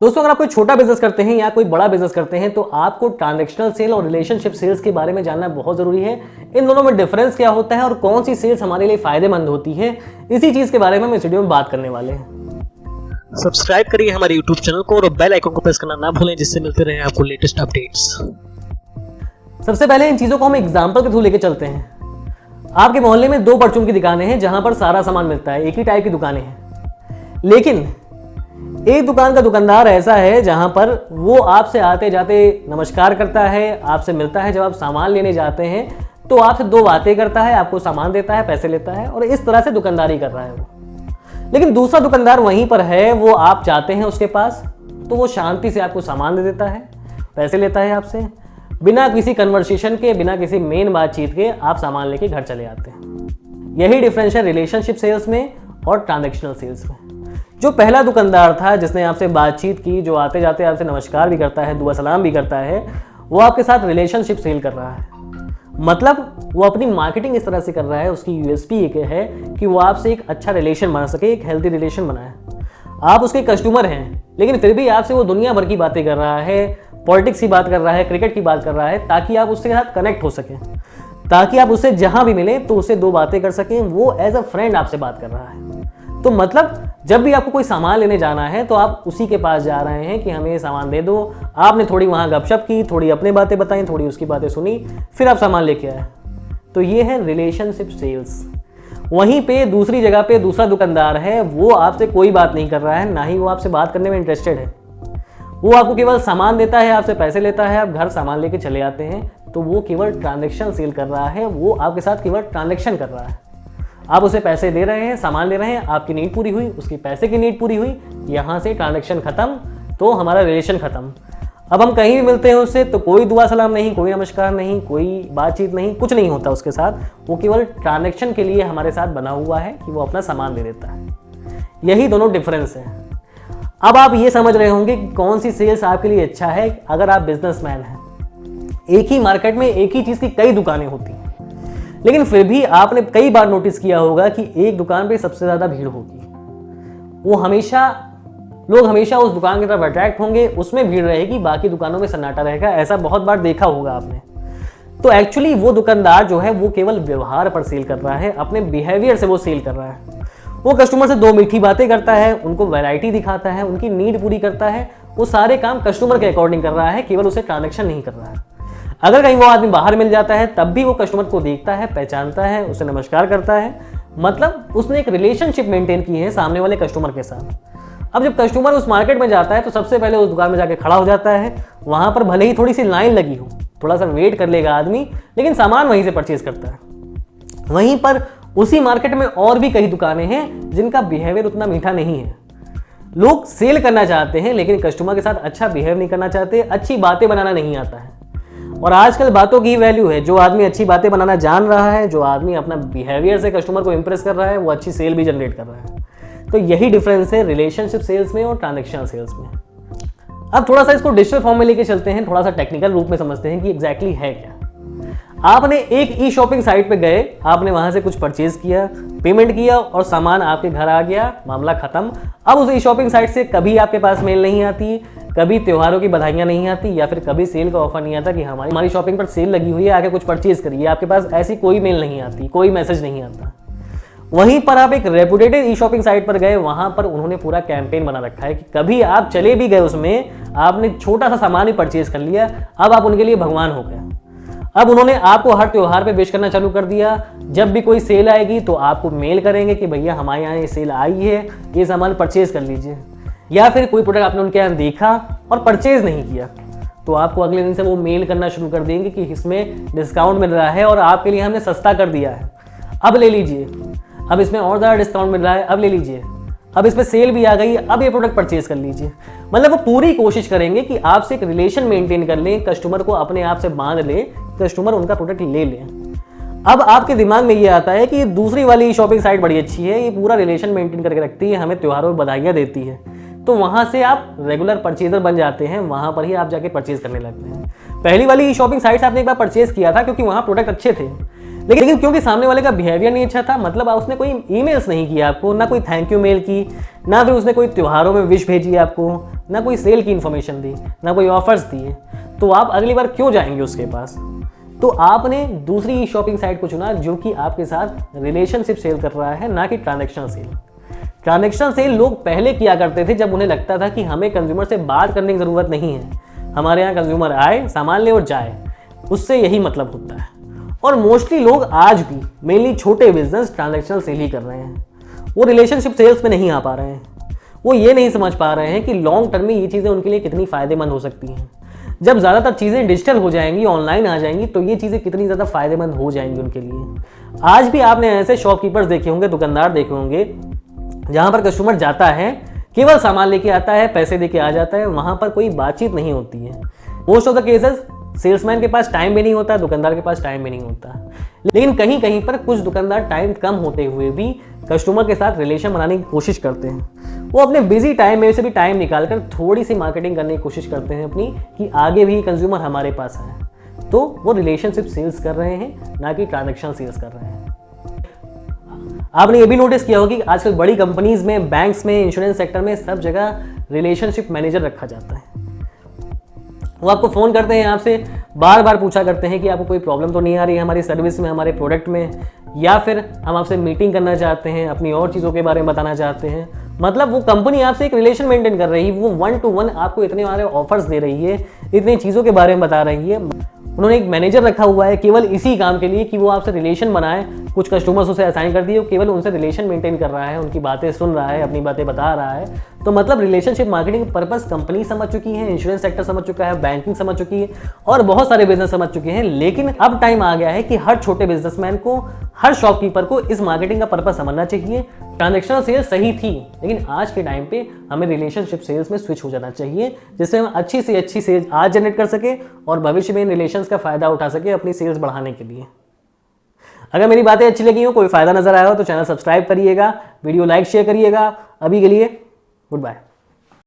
दोस्तों, अगर आप कोई छोटा बिजनेस करते हैं या कोई बड़ा बिजनेस करते हैं तो आपको ट्रांजैक्शनल सेल और रिलेशनशिप सेल्स के बारे में जानना बहुत जरूरी है। इन दोनों में डिफरेंस क्या होता है और कौन सी सेल्स हमारे लिए फायदेमंद होती है, इसी चीज के बारे में हम इस वीडियो में बात करने वाले हैं। सब्सक्राइब करिए हमारे यूट्यूब चैनल को और बेल आइकन को प्रेस करना ना भूलें, जिससे मिलते रहे आपको लेटेस्ट अपडेट्स। सबसे पहले इन चीजों को हम एग्जाम्पल के थ्रू लेके चलते हैं। आपके मोहल्ले में 2 परचून की दुकानें हैं जहां पर सारा सामान मिलता है, एक ही टाइप की दुकानें हैं। लेकिन एक दुकान का दुकानदार ऐसा है जहां पर वो आपसे आते जाते नमस्कार करता है, आपसे मिलता है। जब आप सामान लेने जाते हैं तो आपसे 2 बातें करता है, आपको सामान देता है, पैसे लेता है और इस तरह से दुकानदारी कर रहा है वो। लेकिन दूसरा दुकानदार वहीं पर है, वो आप जाते हैं उसके पास तो वो शांति से आपको सामान दे देता है, पैसे लेता है आपसे, बिना किसी कन्वर्सेशन के, बिना किसी मेन बातचीत के आप सामान लेके घर चले आते हैं। यही डिफरेंस है रिलेशनशिप सेल्स में और ट्रांजैक्शनल सेल्स में। जो पहला दुकानदार था जिसने आपसे बातचीत की, जो आते जाते आपसे नमस्कार भी करता है, दुआ सलाम भी करता है, वो आपके साथ रिलेशनशिप सेल कर रहा है। मतलब वो अपनी मार्केटिंग इस तरह से कर रहा है, उसकी यूएसपी एक है कि वो आपसे एक अच्छा रिलेशन बना सके, एक हेल्दी रिलेशन बनाए। आप उसके कस्टमर हैं लेकिन फिर भी आपसे वो दुनिया भर की बातें कर रहा है, पॉलिटिक्स की बात कर रहा है, क्रिकेट की बात कर रहा है, ताकि आप उसके साथ कनेक्ट हो सकें, ताकि आप उससे जहां भी मिले तो उससे 2 बातें कर सकें। वो एज अ फ्रेंड आपसे बात कर रहा है। तो मतलब जब भी आपको कोई सामान लेने जाना है तो आप उसी के पास जा रहे हैं कि हमें ये सामान दे दो। आपने थोड़ी वहां गपशप की, थोड़ी अपनी बातें बताई, थोड़ी उसकी बातें सुनी, फिर आप सामान लेके आए। तो ये है रिलेशनशिप सेल्स। वहीं पे दूसरी जगह पे दूसरा दुकानदार है, वो आपसे कोई बात नहीं कर रहा है, ना ही वो आपसे बात करने में इंटरेस्टेड है। वो आपको केवल सामान देता है, आपसे पैसे लेता है, आप घर सामान लेके चले आते हैं। तो वो केवल ट्रांजैक्शन सेल कर रहा है, वो आपके साथ केवल ट्रांजैक्शन कर रहा है। आप उसे पैसे दे रहे हैं, सामान ले रहे हैं, आपकी नीड पूरी हुई, उसकी पैसे की नीड पूरी हुई, यहाँ से ट्रांजैक्शन खत्म, तो हमारा रिलेशन खत्म। अब हम कहीं भी मिलते हैं उससे तो कोई दुआ सलाम नहीं, कोई नमस्कार नहीं, कोई बातचीत नहीं, कुछ नहीं होता उसके साथ। वो केवल ट्रांजैक्शन के लिए हमारे साथ बना हुआ है कि वो अपना सामान दे देता है। यही दोनों डिफरेंस है। अब आप ये समझ रहे होंगे कि कौन सी सेल्स आपके लिए अच्छा है। अगर आप बिजनेसमैन हैं, एक ही मार्केट में एक ही चीज़ की कई दुकानें होती हैं, लेकिन फिर भी आपने कई बार नोटिस किया होगा कि एक दुकान पे सबसे ज़्यादा भीड़ होगी। लोग हमेशा उस दुकान की तरफ अट्रैक्ट होंगे, उसमें भीड़ रहेगी, बाकी दुकानों में सन्नाटा रहेगा। ऐसा बहुत बार देखा होगा आपने। तो एक्चुअली वो दुकानदार जो है वो केवल व्यवहार पर सेल कर रहा है, अपने बिहेवियर से वो सेल कर रहा है। वो कस्टमर से 2 मीठी बातें करता है, उनको वैरायटी दिखाता है, उनकी नीड पूरी करता है। वो सारे काम कस्टमर के अकॉर्डिंग कर रहा है, केवल उसे ट्रांजैक्शन नहीं कर रहा है। अगर कहीं वो आदमी बाहर मिल जाता है तब भी वो कस्टमर को देखता है, पहचानता है, उसे नमस्कार करता है। मतलब उसने एक रिलेशनशिप मेंटेन की है सामने वाले कस्टमर के साथ। अब जब कस्टमर उस मार्केट में जाता है तो सबसे पहले उस दुकान में जाके खड़ा हो जाता है। वहां पर भले ही थोड़ी सी लाइन लगी हो, थोड़ा सा वेट कर लेगा आदमी, लेकिन सामान वहीं से परचेज करता है। वहीं पर उसी मार्केट में और भी कई दुकानें हैं जिनका बिहेवियर उतना मीठा नहीं है। लोग सेल करना चाहते हैं लेकिन कस्टमर के साथ अच्छा बिहेव नहीं करना चाहते, अच्छी बातें बनाना नहीं आता है। और आजकल बातों की वैल्यू है। जो आदमी अच्छी बातें बनाना जान रहा है, जो आदमी अपना बिहेवियर से कस्टमर को इंप्रेस कर रहा है, वो अच्छी सेल भी जनरेट कर रहा है। तो यही डिफरेंस है रिलेशनशिप सेल्स में और ट्रांजैक्शनल सेल्स में। अब थोड़ा सा इसको डिजिटल फॉर्म में लेके चलते हैं, थोड़ा सा टेक्निकल रूप में समझते हैं कि एग्जैक्टली है क्या। आपने एक ई शॉपिंग साइट पे गए, आपने वहां से कुछ परचेज किया, पेमेंट किया और सामान आपके घर आ गया, मामला खत्म। अब उस ई शॉपिंग साइट से कभी आपके पास मेल नहीं आती, कभी त्योहारों की बधाइयां नहीं आती, या फिर कभी सेल का ऑफर नहीं आता कि हमारी शॉपिंग पर सेल लगी हुई है, आके कुछ परचेज करिए। आपके पास ऐसी कोई मेल नहीं आती, कोई मैसेज नहीं आता। वहीं पर आप एक रेपुटेटेड ई शॉपिंग साइट पर गए, वहां पर उन्होंने पूरा कैंपेन बना रखा है कि कभी आप चले भी गए उसमें, आपने छोटा सा सामान ही परचेज कर लिया, अब आप उनके लिए भगवान हो गए। अब उन्होंने आपको हर त्योहार पे विश करना चालू कर दिया। जब भी कोई सेल आएगी तो आपको मेल करेंगे कि भैया हमारे यहाँ ये सेल आई है, ये सामान परचेज कर लीजिए। या फिर कोई प्रोडक्ट आपने उनके यहाँ देखा और परचेज नहीं किया तो आपको अगले दिन से वो मेल करना शुरू कर देंगे कि इसमें डिस्काउंट मिल रहा है और आपके लिए हमने सस्ता कर दिया है, अब ले लीजिए। अब इसमें और ज़्यादा डिस्काउंट मिल रहा है, अब ले लीजिए। अब इस पर सेल भी आ गई, अब ये प्रोडक्ट परचेज कर लीजिए। मतलब वो पूरी कोशिश करेंगे कि आपसे एक रिलेशन मेंटेन कर लें, कस्टमर को अपने आप से बांध ले, कस्टमर उनका प्रोडक्ट ले लें। अब आपके दिमाग में ये आता है कि दूसरी वाली शॉपिंग साइट बड़ी अच्छी है, ये पूरा रिलेशन मेंटेन करके रखती है, हमें त्योहारों में बधाइयाँ देती है। तो वहां से आप रेगुलर परचेजर बन जाते हैं, वहां पर ही आप जाके परचेज करने लगते हैं। पहली वाली शॉपिंग साइट से आपने एक बार परचेज किया था क्योंकि वहां प्रोडक्ट अच्छे थे, लेकिन क्योंकि सामने वाले का बिहेवियर नहीं अच्छा था, मतलब उसने कोई ईमेल्स नहीं किया आपको, ना कोई थैंक यू मेल की, ना फिर उसने कोई त्योहारों में विश भेजी आपको, ना कोई सेल की इन्फॉर्मेशन दी, ना कोई ऑफर्स दिए, तो आप अगली बार क्यों जाएंगे उसके पास? तो आपने दूसरी शॉपिंग साइट को चुना जो कि आपके साथ रिलेशनशिप सेल कर रहा है, ना कि ट्रांजैक्शनल सेल। ट्रांजैक्शनल सेल लोग पहले किया करते थे जब उन्हें लगता था कि हमें कंज्यूमर से बात करने की ज़रूरत नहीं है, हमारे यहाँ कंज्यूमर आए, सामान ले और जाए, उससे यही मतलब होता है। और मोस्टली लोग आज भी मेनली छोटे बिजनेस ट्रांजैक्शनल सेल ही कर रहे हैं, वो रिलेशनशिप सेल्स में नहीं आ पा रहे हैं। वो ये नहीं समझ पा रहे हैं कि लॉन्ग टर्म में ये चीज़ें उनके लिए कितनी फ़ायदेमंद हो सकती हैं। जब ज़्यादातर चीज़ें डिजिटल हो जाएंगी, ऑनलाइन आ जाएंगी, तो ये चीज़ें कितनी ज़्यादा फ़ायदेमंद हो जाएंगी उनके लिए। आज भी आपने ऐसे शॉपकीपर्स देखे होंगे, दुकानदार देखे होंगे, जहाँ पर कस्टमर जाता है, केवल सामान लेके आता है, पैसे देके आ जाता है, वहाँ पर कोई बातचीत नहीं होती है। Most of the cases salesman के पास टाइम भी नहीं होता, दुकानदार के पास टाइम भी नहीं होता। लेकिन कहीं कहीं पर कुछ दुकानदार टाइम कम होते हुए भी कस्टमर के साथ रिलेशन बनाने की कोशिश करते हैं। वो अपने बिजी टाइम में से भी टाइम निकालकर थोड़ी सी मार्केटिंग करने की कोशिश करते हैं अपनी, कि आगे भी कंज्यूमर हमारे पास है। तो वो रिलेशनशिप सेल्स कर रहे हैं, ना कि ट्रांजैक्शन सेल्स कर रहे हैं। आपने ये भी नोटिस किया होगा कि आजकल बड़ी कंपनीज में, बैंक्स में, इंश्योरेंस सेक्टर में सब जगह रिलेशनशिप मैनेजर रखा जाता है। वो आपको फ़ोन करते हैं, आपसे बार बार पूछा करते हैं कि आपको कोई प्रॉब्लम तो नहीं आ रही है हमारी सर्विस में, हमारे प्रोडक्ट में, या फिर हम आपसे मीटिंग करना चाहते हैं, अपनी और चीज़ों के बारे में बताना चाहते हैं। मतलब वो कंपनी आपसे एक रिलेशन मेंटेन कर रही है, वो 1 to 1 आपको इतने सारे ऑफर्स दे रही है, इतनी चीज़ों के बारे में बता रही है। उन्होंने एक मैनेजर रखा हुआ है केवल इसी काम के लिए कि वो आपसे रिलेशन बनाए। कुछ कस्टमर्स उसे असाइन कर दिए, केवल उनसे रिलेशन मेंटेन कर रहा है, उनकी बातें सुन रहा है, अपनी बातें बता रहा है। तो मतलब रिलेशनशिप मार्केटिंग पर्पस कंपनी समझ चुकी है, इंश्योरेंस सेक्टर समझ चुका है, बैंकिंग समझ चुकी है, और बहुत सारे बिजनेस समझ चुके हैं। लेकिन अब टाइम आ गया है कि हर छोटे बिजनेसमैन को, हर शॉपकीपर को इस मार्केटिंग का पर्पस समझना चाहिए। ट्रांजैक्शनल सेल्स सही थी, लेकिन आज के टाइम पे हमें रिलेशनशिप सेल्स में स्विच हो जाना चाहिए, जिससे हम अच्छी से अच्छी सेल्स आज जनरेट कर सके और भविष्य में इन रिलेशंस का फायदा उठा सके अपनी सेल्स बढ़ाने के लिए। अगर मेरी बातें अच्छी लगी हो, कोई फायदा नजर आया हो, तो चैनल सब्सक्राइब करिएगा, वीडियो लाइक शेयर करिएगा। अभी के लिए गुड बाय।